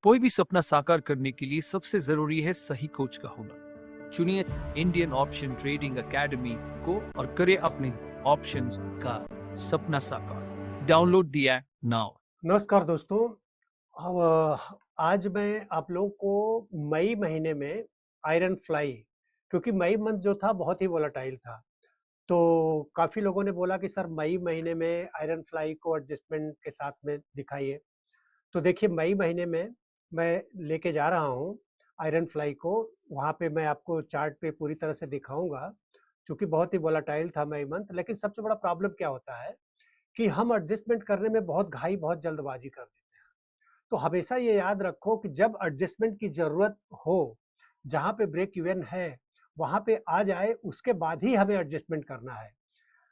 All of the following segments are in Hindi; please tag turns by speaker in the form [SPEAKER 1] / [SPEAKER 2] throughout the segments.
[SPEAKER 1] कोई भी सपना साकार करने के लिए सबसे जरूरी है सही कोच का होना। चुनिए इंडियन ऑप्शन ट्रेडिंग एकेडमी को और करें अपने ऑप्शंस का सपना साकार। Download the app now.
[SPEAKER 2] नमस्कार दोस्तों। आज मैं आप लोगों को मई महीने में आयरन फ्लाई, क्योंकि मई मंथ जो था बहुत ही वोलेटाइल था, तो काफ़ी लोगों ने बोला कि सर मई महीने में आयरन फ्लाई को एडजस्टमेंट के साथ में दिखाइए। तो देखिए मई महीने में मैं लेके जा रहा हूँ आयरन फ्लाई को। वहाँ पे मैं आपको चार्ट पे पूरी तरह से दिखाऊंगा, क्योंकि बहुत ही वोलेटाइल था मई मंथ। लेकिन सबसे बड़ा प्रॉब्लम क्या होता है कि हम एडजस्टमेंट करने में बहुत घाई, बहुत जल्दबाजी कर देते हैं। तो हमेशा ये याद रखो कि जब एडजस्टमेंट की ज़रूरत हो, जहाँ पे ब्रेक इवन है, वहाँ पे आ जाए, उसके बाद ही हमें एडजस्टमेंट करना है।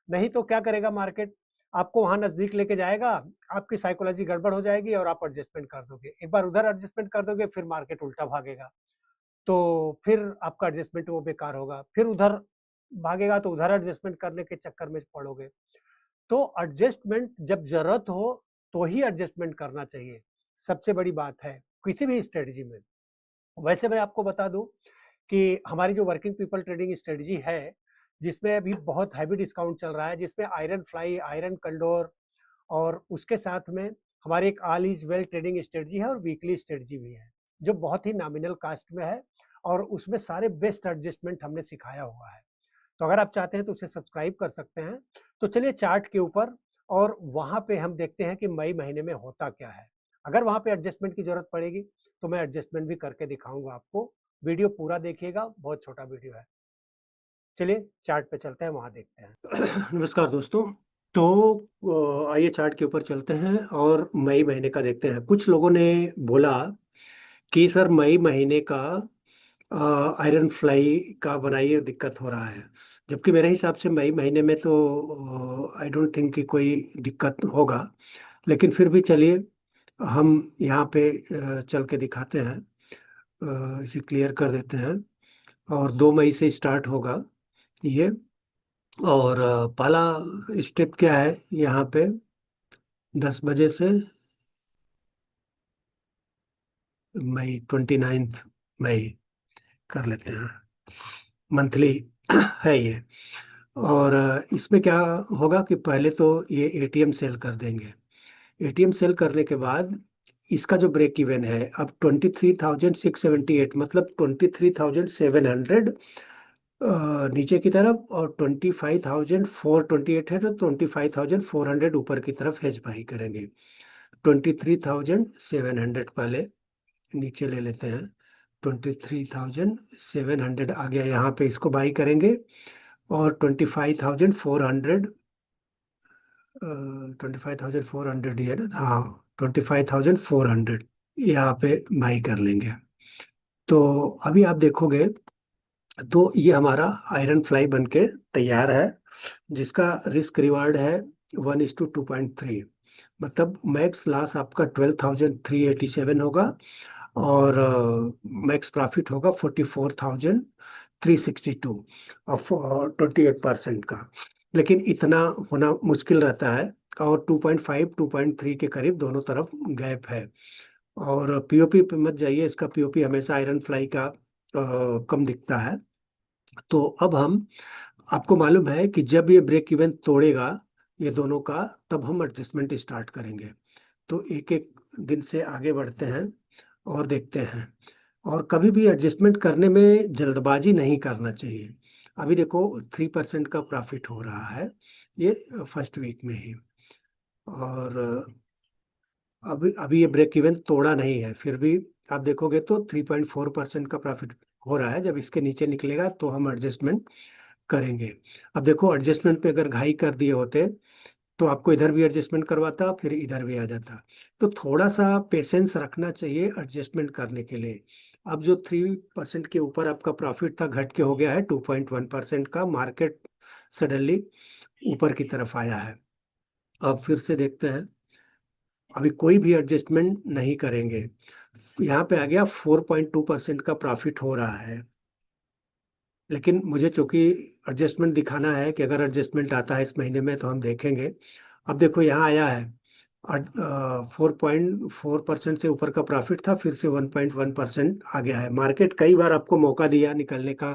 [SPEAKER 2] नहीं तो क्या करेगा मार्केट? आपको वहाँ नज़दीक लेके जाएगा, आपकी साइकोलॉजी गड़बड़ हो जाएगी और आप एडजस्टमेंट कर दोगे। एक बार उधर एडजस्टमेंट कर दोगे, फिर मार्केट उल्टा भागेगा। तो फिर आपका एडजस्टमेंट वो बेकार होगा। फिर उधर भागेगा तो उधर एडजस्टमेंट करने के चक्कर में पड़ोगे। तो एडजस्टमेंट जब ज़रूरत हो, तो ही एडजस्टमेंट करना चाहिए। सबसे बड़ी बात है किसी भी स्ट्रेटजी में। वैसे मैं आपको बता दूं कि हमारी जो वर्किंग पीपल ट्रेडिंग स्ट्रेटजी है, जिसमें अभी बहुत हैवी डिस्काउंट चल रहा है, जिसमें आयरन फ्लाई, आयरन कंडोर और उसके साथ में हमारी एक all is well trading strategy है और वीकली स्ट्रेटजी भी है, जो बहुत ही नॉमिनल कास्ट में है और उसमें सारे बेस्ट एडजस्टमेंट हमने सिखाया हुआ है। तो अगर आप चाहते हैं तो उसे सब्सक्राइब कर सकते हैं। तो चलिए चार्ट के ऊपर, और वहाँ पे हम देखते हैं कि मई महीने में होता क्या है। अगर वहाँ पे एडजस्टमेंट की ज़रूरत पड़ेगी तो मैं एडजस्टमेंट भी करके दिखाऊंगा आपको। वीडियो पूरा देखिएगा, बहुत छोटा वीडियो है। चलिए चार्ट पे चलते हैं, वहाँ देखते हैं।
[SPEAKER 3] नमस्कार दोस्तों। तो आइए चार्ट के ऊपर चलते हैं और मई महीने का देखते हैं। कुछ लोगों ने बोला कि सर मई महीने का आयरन फ्लाई का बनाइए, दिक्कत हो रहा है। जबकि मेरे हिसाब से मई महीने में तो आई डोंट थिंक कि कोई दिक्कत होगा। लेकिन फिर भी चलिए हम यहाँ पे चल के दिखाते हैं। इसे क्लियर कर देते हैं। और 2 मई से स्टार्ट होगा ये। और पहला स्टेप क्या है यहाँ पे, 10 बजे से मई 29 मई कर लेते हैं। मंथली है ये। और इसमें क्या होगा कि पहले तो ये एटीएम सेल कर देंगे। एटीएम सेल करने के बाद इसका जो ब्रेक इवन है अब 23,678, मतलब 23,700 नीचे की तरफ, और 25,428 है तो 25,400 ऊपर की तरफ हेज बाई करेंगे। 23,700 पहले नीचे ले लेते हैं। 23,700 आ गया, यहाँ पे इसको बाई करेंगे। और 25,400, 25,400 ही है ना, हाँ, 25,400 यहाँ पे बाई कर लेंगे। तो अभी आप देखोगे तो ये हमारा आयरन फ्लाई बन के तैयार है, जिसका रिस्क रिवार्ड है 1:2.3। मतलब मैक्स लॉस आपका 12,387 होगा और मैक्स प्रॉफिट होगा 44,362 और 28% का। लेकिन इतना होना मुश्किल रहता है। और 2.5 2.3 के करीब दोनों तरफ गैप है। और पीओपी पे मत जाइए, इसका पीओपी हमेशा आयरन फ्लाई का कम दिखता है। तो अब हम, आपको मालूम है कि जब ये ब्रेक इवन तोड़ेगा ये दोनों का, तब हम एडजस्टमेंट स्टार्ट करेंगे। तो एक एक दिन से आगे बढ़ते हैं और देखते हैं। और कभी भी एडजस्टमेंट करने में जल्दबाजी नहीं करना चाहिए। अभी देखो 3% का प्रॉफिट हो रहा है ये फर्स्ट वीक में ही। और अभी अभी ये ब्रेक इवन तोड़ा नहीं है, फिर भी आप देखोगे तो 3.4% का प्रॉफिट हो रहा है। जब इसके नीचे निकलेगा तो हम एडजस्टमेंट करेंगे। अब देखो एडजस्टमेंट पे अगर घाई कर दिए होते तो आपको इधर भी एडजस्टमेंट करवाता, फिर इधर भी आ जाता। तो थोड़ा सा पेशेंस रखना चाहिए एडजस्टमेंट करने के लिए। अब जो 3% के ऊपर आपका प्रॉफिट था घट के हो गया है 2.1% का। मार्केट सडनली ऊपर की तरफ आया है। अब फिर से देखते हैं, अभी कोई भी एडजस्टमेंट नहीं करेंगे। यहाँ पे आ गया 4.2% का प्रॉफिट हो रहा है। लेकिन मुझे चूंकि एडजस्टमेंट दिखाना है कि अगर एडजस्टमेंट आता है इस महीने में तो हम देखेंगे। अब देखो यहाँ आया है 4.4% से ऊपर का प्रॉफिट था, फिर से 1.1% आ गया है। मार्केट कई बार आपको मौका दिया निकलने का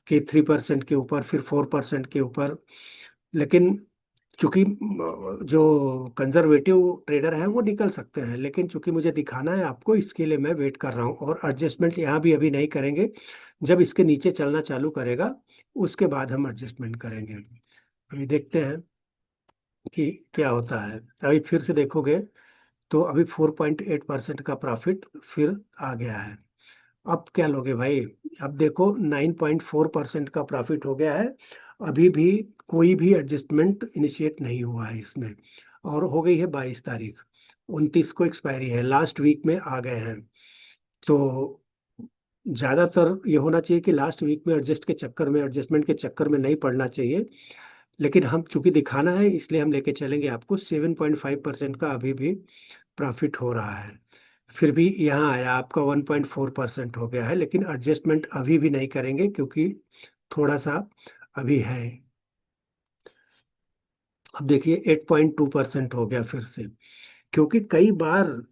[SPEAKER 3] कि 3% के ऊपर, फिर 4% के ऊपर, लेकिन चूंकि जो कंजर्वेटिव ट्रेडर है वो निकल सकते हैं, लेकिन चूंकि मुझे दिखाना है आपको, इसके लिए मैं वेट कर रहा हूँ। और एडजस्टमेंट यहाँ भी अभी नहीं करेंगे, जब इसके नीचे चलना चालू करेगा उसके बाद हम एडजस्टमेंट करेंगे। अभी देखते हैं कि क्या होता है। अभी फिर से देखोगे तो अभी 4.8% का प्रॉफिट फिर आ गया है। अब क्या लोगे भाई? अब देखो 9.4% का प्रॉफिट हो गया है। अभी भी कोई भी एडजस्टमेंट इनिशिएट नहीं हुआ है इसमें, और हो गई है 22 तारीख, 29 को एक्सपायरी है, लास्ट वीक में आ गए हैं। तो ज्यादातर ये होना चाहिए कि लास्ट वीक में एडजस्टमेंट के चक्कर में नहीं पड़ना चाहिए, लेकिन हम चूंकि दिखाना है इसलिए हम लेके चलेंगे आपको। 7.5% का अभी भी प्रॉफिट हो रहा है। फिर भी यहाँ आया आपका 1.4% हो गया है, लेकिन एडजस्टमेंट अभी भी नहीं करेंगे क्योंकि थोड़ा सा अभी है। अब देखिए 8.2% हो गया फिर से, क्योंकि कई बार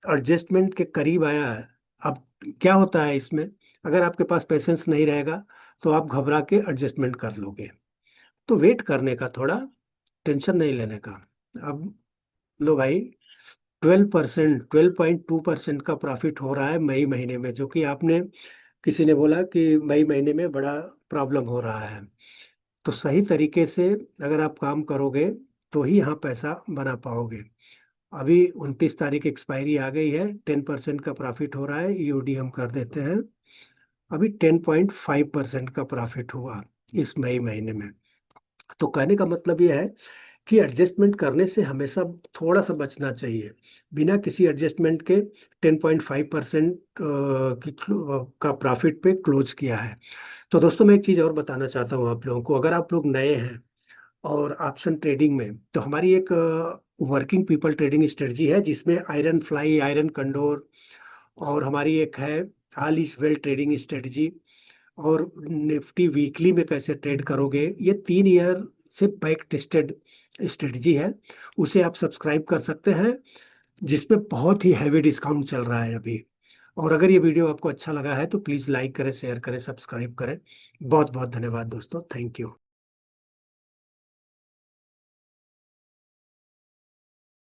[SPEAKER 3] एडजस्टमेंट के करीब आया है। अब क्या होता है इसमें, अगर आपके पास पेशेंस नहीं रहेगा तो आप घबरा के एडजस्टमेंट कर लोगे। तो वेट करने का, थोड़ा टेंशन नहीं लेने का। अब लो भाई, 12.2% का प्रॉफिट हो रहा है मई महीने में, जो कि आपने, किसी ने बोला कि मई महीने में बड़ा प्रॉब्लम हो रहा है। तो सही तरीके से अगर आप काम करोगे तो ही यहाँ पैसा बना पाओगे। अभी 29 तारीख एक्सपायरी आ गई है, 10% का प्रॉफिट हो रहा है, ईओडी हम कर देते हैं। अभी 10.5% का प्रॉफिट हुआ इस मई महीने में। तो कहने का मतलब ये है कि एडजस्टमेंट करने से हमेशा थोड़ा सा बचना चाहिए। बिना किसी एडजस्टमेंट के 10.5% का प्रॉफिट पे क्लोज किया है। तो दोस्तों मैं एक चीज़ और बताना चाहता हूँ आप लोगों को, अगर आप लोग नए हैं और ऑप्शन ट्रेडिंग में, तो हमारी एक वर्किंग पीपल ट्रेडिंग स्ट्रेटजी है जिसमें आयरन फ्लाई, आयरन कंडोर, और हमारी एक है all is well trading strategy, और निफ्टी वीकली में कैसे ट्रेड करोगे, ये 3 ईयर से बैक टेस्टेड स्ट्रेटजी है। उसे आप सब्सक्राइब कर सकते हैं, जिसमें बहुत ही हैवी डिस्काउंट चल रहा है अभी। और अगर ये वीडियो आपको अच्छा लगा है तो प्लीज़ लाइक करें, शेयर करें, सब्सक्राइब करें। बहुत बहुत धन्यवाद दोस्तों, थैंक यू।